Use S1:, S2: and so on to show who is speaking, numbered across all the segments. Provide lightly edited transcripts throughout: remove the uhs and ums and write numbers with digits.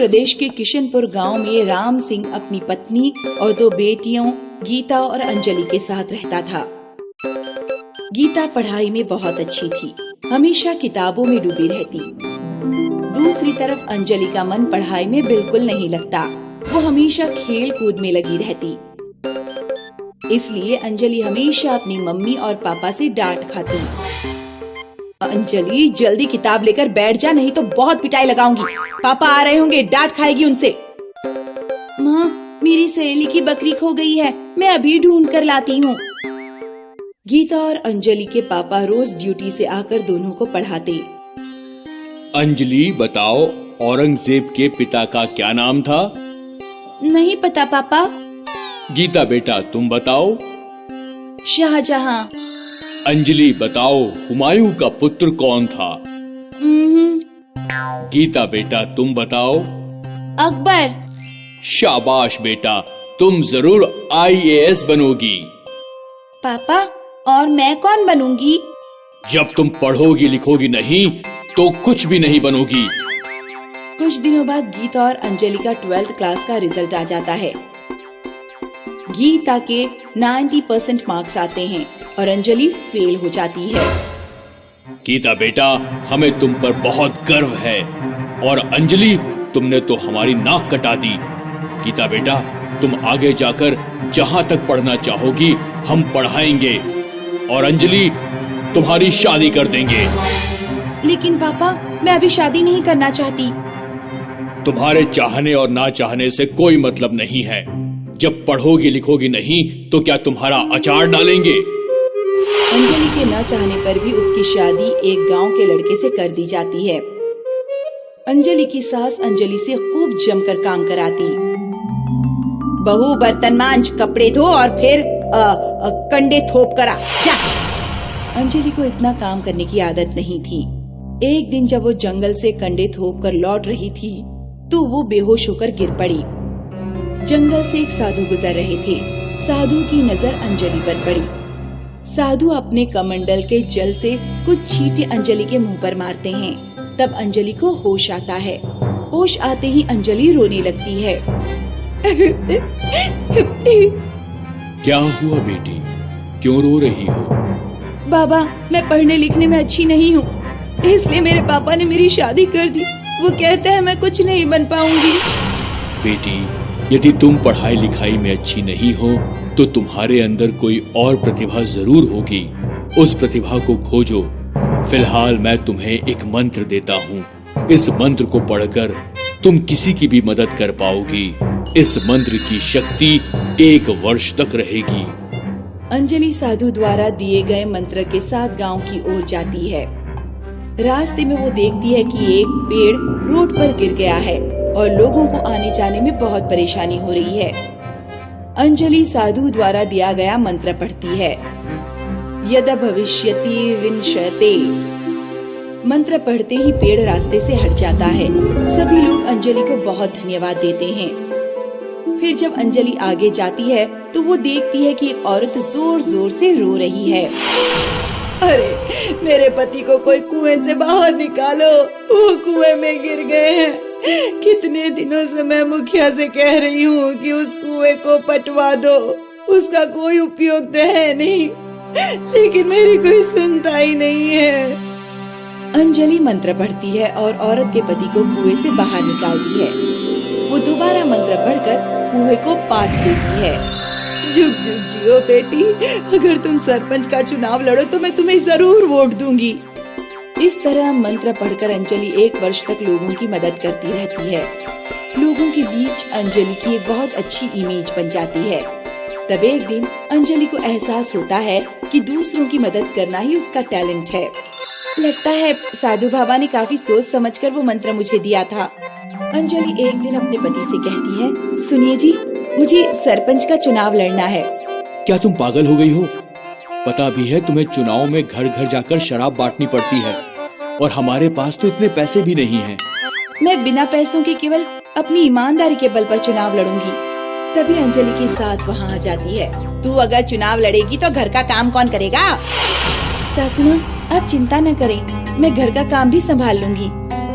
S1: प्रदेश के किशनपुर गांव में राम सिंह अपनी पत्नी और 2 बेटियों गीता और अंजलि के साथ रहता था। गीता पढ़ाई में बहुत अच्छी थी, हमेशा किताबों में डूबी रहती। दूसरी तरफ अंजलि का मन पढ़ाई में बिल्कुल नहीं लगता, वो हमेशा खेल कूद में लगी रहती। इसलिए अंजलि हमेशा अपनी मम्मी और पापा से डांट खाती। अंजलि जल्दी किताब लेकर बैठ जा, नहीं तो बहुत पिटाई लगाऊंगी। पापा आ रहे होंगे, डांट खाएगी उनसे। माँ, मेरी सहेली की बकरी खो गई है, मैं अभी ढूंढ कर लाती हूँ। गीता और अंजलि के पापा रोज ड्यूटी से आकर दोनों को पढ़ाते।
S2: अंजलि बताओ, औरंगजेब के पिता का क्या नाम था?
S1: नहीं पता पापा।
S2: गीता बेटा तुम बताओ।
S1: शाहजहां।
S2: अंजलि बताओ, हुमायूं का पुत्र कौन था? गीता बेटा तुम बताओ।
S1: अकबर।
S2: शाबाश बेटा, तुम जरूर IAS बनोगी।
S1: पापा, और मैं कौन बनूंगी?
S2: जब तुम पढ़ोगी लिखोगी नहीं तो कुछ भी नहीं बनोगी।
S1: कुछ दिनों बाद गीता और अंजलि का 12th क्लास का रिजल्ट आ जाता है। गीता के 90% मार्क्स आते हैं और अंजलि फेल हो जाती है।
S2: गीता बेटा, हमें तुम पर बहुत गर्व है, और अंजलि तुमने तो हमारी नाक कटा दी। गीता बेटा, तुम आगे जाकर जहाँ तक पढ़ना चाहोगी हम पढ़ाएंगे, और अंजलि तुम्हारी शादी कर देंगे।
S1: लेकिन पापा, मैं अभी शादी नहीं करना चाहती।
S2: तुम्हारे चाहने और ना चाहने से कोई मतलब नहीं है। जब पढ़ोगी लिखोगी नहीं तो क्या तुम्हारा अचार डालेंगे?
S1: अंजलि के न चाहने पर भी उसकी शादी एक गांव के लड़के से कर दी जाती है। अंजलि की सास अंजलि से खूब जमकर काम कराती। बहू बर्तन मांज, कपड़े धो और फिर कंडे थोप करा जा। अंजलि को इतना काम करने की आदत नहीं थी। एक दिन जब वो जंगल से कंडे थोप कर लौट रही थी तो वो बेहोश होकर गिर पड़ी। जंगल से एक साधु गुजर रहे थे। साधु की नजर अंजलि पर पड़ी। साधु अपने कमंडल के जल से कुछ छींटे अंजलि के मुंह पर मारते हैं। तब अंजलि को होश आता है। होश आते ही अंजलि रोने लगती है।
S2: क्या हुआ बेटी, क्यों रो रही हो?
S1: बाबा, मैं पढ़ने लिखने में अच्छी नहीं हूँ, इसलिए मेरे पापा ने मेरी शादी कर दी। वो कहते हैं मैं कुछ नहीं बन पाऊंगी।
S2: बेटी, यदि तुम पढ़ाई लिखाई में अच्छी नहीं हो तो तुम्हारे अंदर कोई और प्रतिभा जरूर होगी। उस प्रतिभा को खोजो। फिलहाल मैं तुम्हें एक मंत्र देता हूँ। इस मंत्र को पढ़कर तुम किसी की भी मदद कर पाओगी। इस मंत्र की शक्ति 1 वर्ष तक रहेगी।
S1: अंजलि साधु द्वारा दिए गए मंत्र के साथ गांव की ओर जाती है। रास्ते में वो देखती है कि एक पेड़ रोड पर गिर गया है और लोगों को आने जाने में बहुत परेशानी हो रही है। अंजलि साधु द्वारा दिया गया मंत्र पढ़ती है। यदा भविष्यति विनश्यते। मंत्र पढ़ते ही पेड़ रास्ते से हट जाता है। सभी लोग अंजलि को बहुत धन्यवाद देते हैं। फिर जब अंजलि आगे जाती है तो वो देखती है कि एक औरत जोर जोर से रो रही है। अरे, मेरे पति को कोई कुएं से बाहर निकालो, वो कुएं में गिर गए हैं। कितने दिनों से मैं मुखिया से कह रही हूँ कि उस कुएं को पटवा दो, उसका कोई उपयोग तो है नहीं, लेकिन मेरी कोई सुनता ही नहीं है। अंजलि मंत्र पढ़ती है और औरत के पति को कुएं से बाहर निकालती है। वो दोबारा मंत्र पढ़कर कुएं को पाट देती है। जुग जुग जियो बेटी, अगर तुम सरपंच का चुनाव लड़ो तो मैं तुम्हें जरूर वोट दूंगी। इस तरह मंत्र पढ़कर अंजलि 1 वर्ष तक लोगों की मदद करती रहती है। लोगों के बीच अंजलि की एक बहुत अच्छी इमेज बन जाती है। तब एक दिन अंजलि को एहसास होता है कि दूसरों की मदद करना ही उसका टैलेंट है। लगता है साधु बाबा ने काफी सोच समझकर वो मंत्र मुझे दिया था। अंजलि एक दिन अपने पति से कहती है, सुनिए जी, मुझे सरपंच का चुनाव लड़ना है।
S2: क्या तुम पागल हो गई हो? पता भी है तुम्हें चुनाव में घर घर जाकर शराब बांटनी पड़ती है, और हमारे पास तो इतने पैसे भी नहीं हैं।
S1: मैं बिना पैसों के केवल अपनी ईमानदारी के बल पर चुनाव लड़ूंगी। तभी अंजलि की सास वहाँ आ जाती है। तू अगर चुनाव लड़ेगी तो घर का काम कौन करेगा? सासू माँ, आप चिंता न करें, मैं घर का काम भी संभाल लूंगी।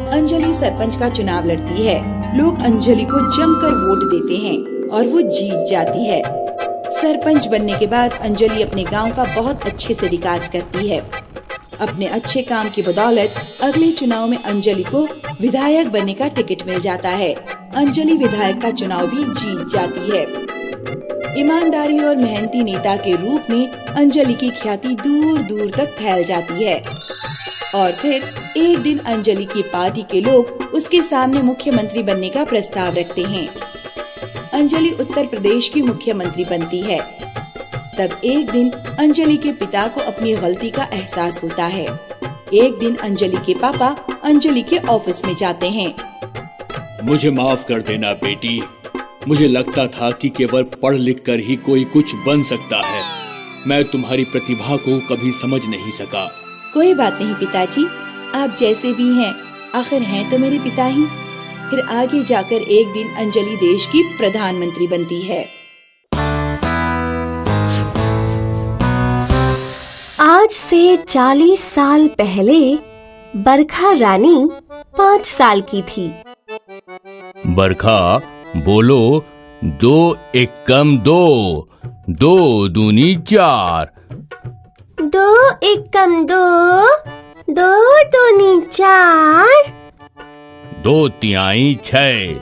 S1: अंजलि सरपंच का चुनाव लड़ती है। लोग अंजलि को जमकर वोट देते हैं और वो जीत जाती है। सरपंच बनने के बाद अंजलि अपने गांव का बहुत अच्छे से विकास करती है। अपने अच्छे काम की बदौलत अगले चुनाव में अंजलि को विधायक बनने का टिकट मिल जाता है। अंजलि विधायक का चुनाव भी जीत जाती है। ईमानदारी और मेहनती नेता के रूप में अंजलि की ख्याति दूर दूर तक फैल जाती है और फिर एक दिन अंजलि की पार्टी के लोग उसके सामने मुख्यमंत्री बनने का प्रस्ताव रखते हैं। अंजलि उत्तर प्रदेश की मुख्यमंत्री बनती है। तब एक दिन अंजलि के पिता को अपनी गलती का एहसास होता है। एक दिन अंजलि के पापा अंजलि के ऑफिस में जाते हैं।
S2: मुझे माफ कर देना बेटी, मुझे लगता था कि केवल पढ़ लिख कर ही कोई कुछ बन सकता है। मैं तुम्हारी प्रतिभा को कभी समझ नहीं सका।
S1: कोई बात नहीं पिताजी, आप जैसे भी हैं, आखिर हैं तो मेरे पिता ही। फिर आगे जाकर एक दिन अंजलि देश की प्रधानमंत्री बनती है।
S3: आज से 40 साल पहले बरखा रानी 5 साल की थी।
S2: बरखा बोलो, 2 एकम 2, 2 दूनी 4।
S3: 2 एकम 2, 2 दूनी 4।
S2: 2 तिहाई 6,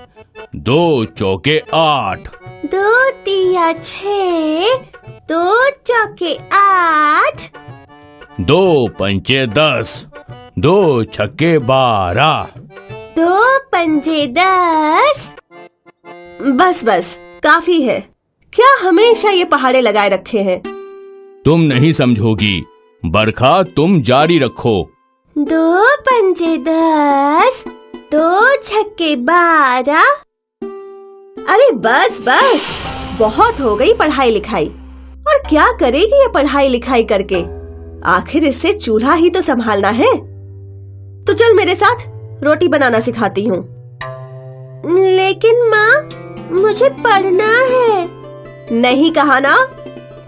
S2: 2 चौके 8।
S3: 2 तिया 6, 2 चौके 8।
S2: 2 पंचे 10, 2 छक्के 12।
S3: 2 पंजे 10। बस काफी है। क्या हमेशा ये पहाड़े लगाए रखे हैं?
S2: तुम नहीं समझोगी बरखा, तुम जारी रखो।
S3: 2 पंजे 10, 2 छक्के 12। अरे बस बहुत हो गई पढ़ाई लिखाई। और क्या करेगी ये पढ़ाई लिखाई करके? आखिर इससे चूल्हा ही तो संभालना है। तो चल मेरे साथ, रोटी बनाना सिखाती हूँ। लेकिन माँ, मुझे पढ़ना है। नहीं कहा ना?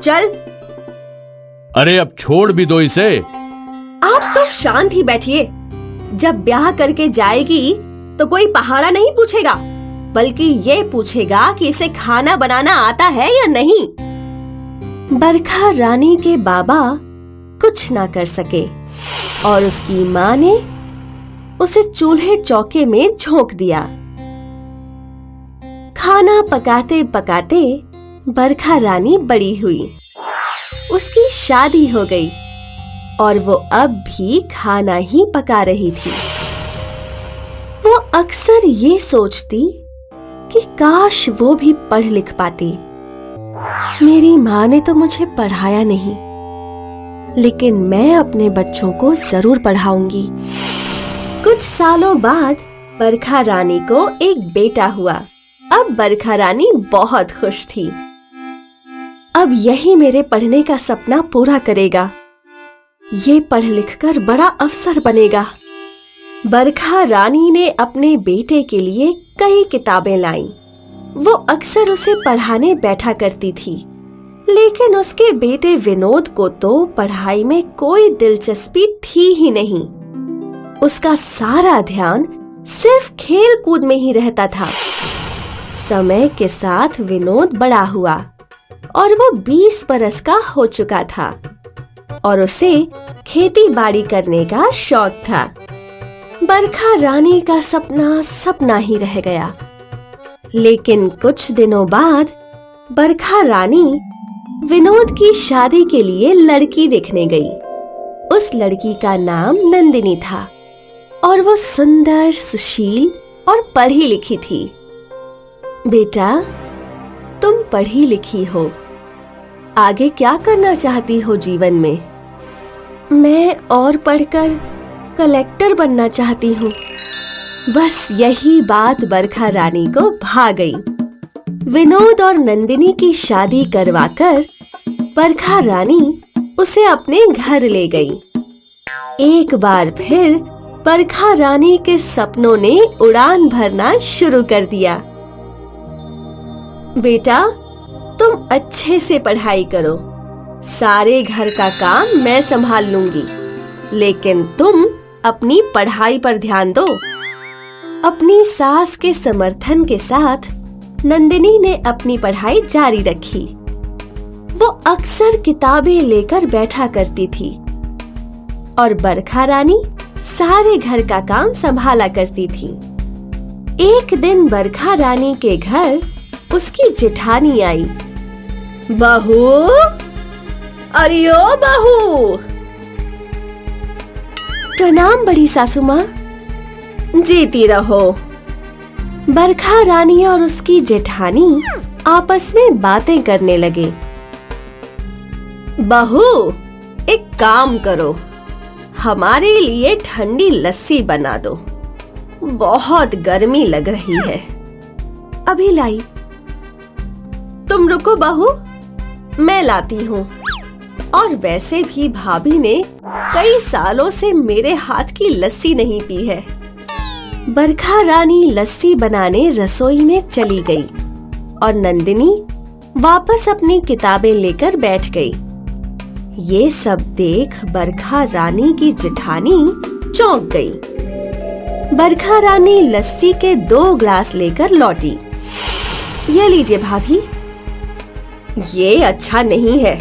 S3: चल।
S2: अरे अब छोड़ भी दो इसे।
S3: आप तो शांत ही बैठिए। जब ब्याह करके जाएगी तो कोई पहाड़ा नहीं पूछेगा, बल्कि ये पूछेगा कि इसे खाना बनाना आता है या नहीं। बरखा रानी के बाबा कुछ ना कर सके और उसकी माँ ने उसे चूल्हे चौके में झोंक दिया। खाना पकाते पकाते बरखा रानी बड़ी हुई। उसकी शादी हो गई और वो अब भी खाना ही पका रही थी। वो अक्सर ये सोचती कि काश वो भी पढ़ लिख पाती। मेरी माँ ने तो मुझे पढ़ाया नहीं, लेकिन मैं अपने बच्चों को जरूर पढ़ाऊंगी। कुछ सालों बाद बरखा रानी को एक बेटा हुआ। अब बरखा रानी बहुत खुश थी। अब यही मेरे पढ़ने का सपना पूरा करेगा। ये पढ़ लिखकर बड़ा अफसर बनेगा। बरखा रानी ने अपने बेटे के लिए कई किताबें लाईं। वो अक्सर उसे पढ़ाने बैठा करती थी, लेकिन उसके बेटे विनोद को तो पढ़ाई में कोई दिलचस्पी थी ही नहीं। उसका सारा ध्यान सिर्फ खेल कूद में ही रहता था। समय के साथ विनोद बड़ा हुआ और वो 20 बरस का हो चुका था और उसे खेती बाड़ी करने का शौक था। बरखा रानी का सपना सपना ही रह गया। लेकिन कुछ दिनों बाद बरखा रानी विनोद की शादी के लिए लड़की देखने गई। उस लड़की का नाम नंदिनी था और वो सुंदर, सुशील और पढ़ी लिखी थी। बेटा, तुम पढ़ी लिखी हो, आगे क्या करना चाहती हो जीवन में? मैं और पढ़कर कलेक्टर बनना चाहती हूँ। बस यही बात बरखा रानी को भा गई। विनोद और नंदिनी की शादी करवाकर बरखा रानी उसे अपने घर ले गई। एक बार फिर बरखा रानी के सपनों ने उड़ान भरना शुरू कर दिया। बेटा, तुम अच्छे से पढ़ाई करो, सारे घर का काम मैं संभाल लूंगी, लेकिन तुम अपनी पढ़ाई पर ध्यान दो। अपनी सास के समर्थन के साथ नंदिनी ने अपनी पढ़ाई जारी रखी। वो अक्सर किताबें लेकर बैठा करती थी और बरखा रानी सारे घर का काम संभाला करती थी। एक दिन बरखा रानी के घर उसकी जेठानी आई। बहू, अरे ओ बहू। प्रणाम बड़ी सासू माँ। जीती रहो। बरखा रानी और उसकी जेठानी आपस में बातें करने लगे। बहू, एक काम करो, हमारे लिए ठंडी लस्सी बना दो। बहुत गर्मी लग रही है। अभी लाई। तुम रुको बहू, मैं लाती हूँ। और वैसे भी भाभी ने कई सालों से मेरे हाथ की लस्सी नहीं पी है। बरखा रानी लस्सी बनाने रसोई में चली गई और नंदिनी वापस अपनी किताबें लेकर बैठ गई। ये सब देख बरखा रानी की जेठानी चौंक गई। बरखा रानी लस्सी के 2 ग्लास लेकर लौटी। ये लीजिए भाभी। ये अच्छा नहीं है।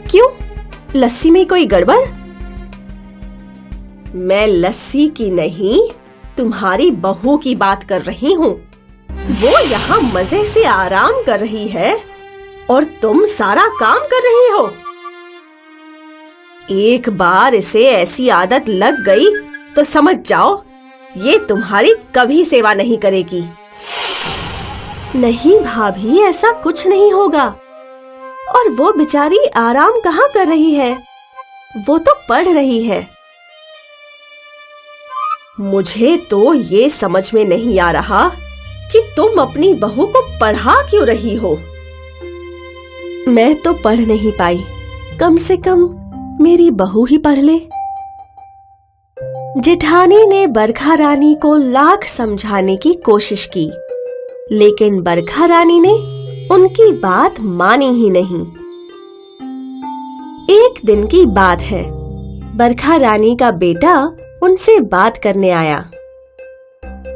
S3: क्यों? लस्सी में कोई गड़बड़? मैं लस्सी की नहीं, तुम्हारी बहू की बात कर रही हूँ। वो यहाँ मजे से आराम कर रही है और तुम सारा काम कर रही हो। एक बार इसे ऐसी आदत लग गई तो समझ जाओ, ये तुम्हारी कभी सेवा नहीं करेगी। नहीं भाभी, ऐसा कुछ नहीं होगा। और वो बेचारी आराम कहाँ कर रही है? वो तो पढ़ रही है। मुझे तो ये समझ में नहीं आ रहा कि तुम अपनी बहू को पढ़ा क्यों रही हो। मैं तो पढ़ नहीं पाई, कम से कम मेरी बहू ही पढ़ ले। जेठानी ने बरखा रानी को लाख समझाने की कोशिश की, लेकिन बरखा रानी ने उनकी बात मानी ही नहीं। एक दिन की बात है, बरखा रानी का बेटा उनसे बात करने आया।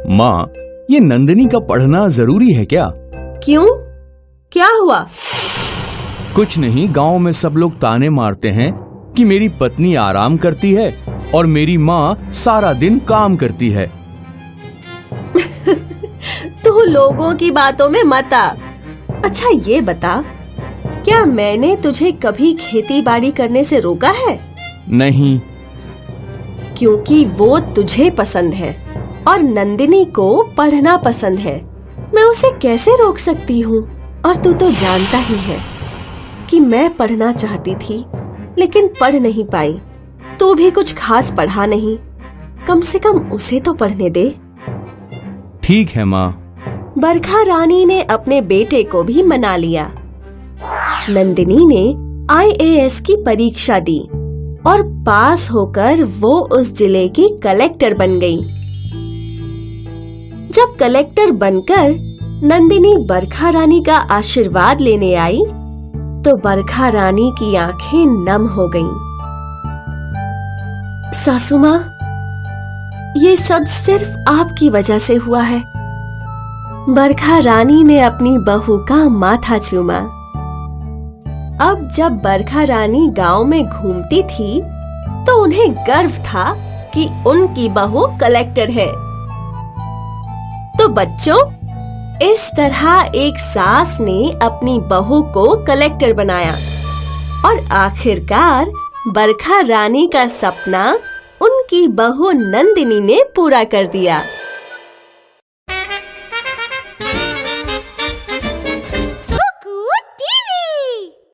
S4: माँ, ये नंदिनी का पढ़ना जरूरी है क्या?
S3: क्यों? क्या हुआ?
S4: कुछ नहीं, गांव में सब लोग ताने मारते हैं कि मेरी पत्नी आराम करती है और मेरी माँ सारा दिन काम करती है।
S3: तू लोगों की बातों में मत आ। अच्छा ये बता, क्या मैंने तुझे कभी खेती बाड़ी करने से रोका है?
S4: नहीं।
S3: क्योंकि वो तुझे पसंद है और नंदिनी को पढ़ना पसंद है। मैं उसे कैसे रोक सकती हूँ? और तू तो जानता ही है कि मैं पढ़ना चाहती थी, लेकिन पढ़ नहीं पाई। तू भी कुछ खास पढ़ा नहीं, कम से कम उसे तो पढ़ने दे।
S4: ठीक है माँ।
S3: बरखा रानी ने अपने बेटे को भी मना लिया। नंदिनी ने IAS की परीक्षा दी और पास होकर वो उस जिले की कलेक्टर बन गई। जब कलेक्टर बनकर नंदिनी बरखा रानी का आशीर्वाद लेने आई, तो बरखा रानी की आंखें नम हो गईं। सासू माँ, ये सब सिर्फ आपकी वजह से हुआ है। बरखा रानी ने अपनी बहू का माथा चूमा। अब जब बरखा रानी गांव में घूमती थी, तो उन्हें गर्व था कि उनकी बहू कलेक्टर है। तो बच्चों, इस तरह एक सास ने अपनी बहू को कलेक्टर बनाया और आखिरकार बरखा रानी का सपना उनकी बहू नंदिनी ने पूरा कर दिया।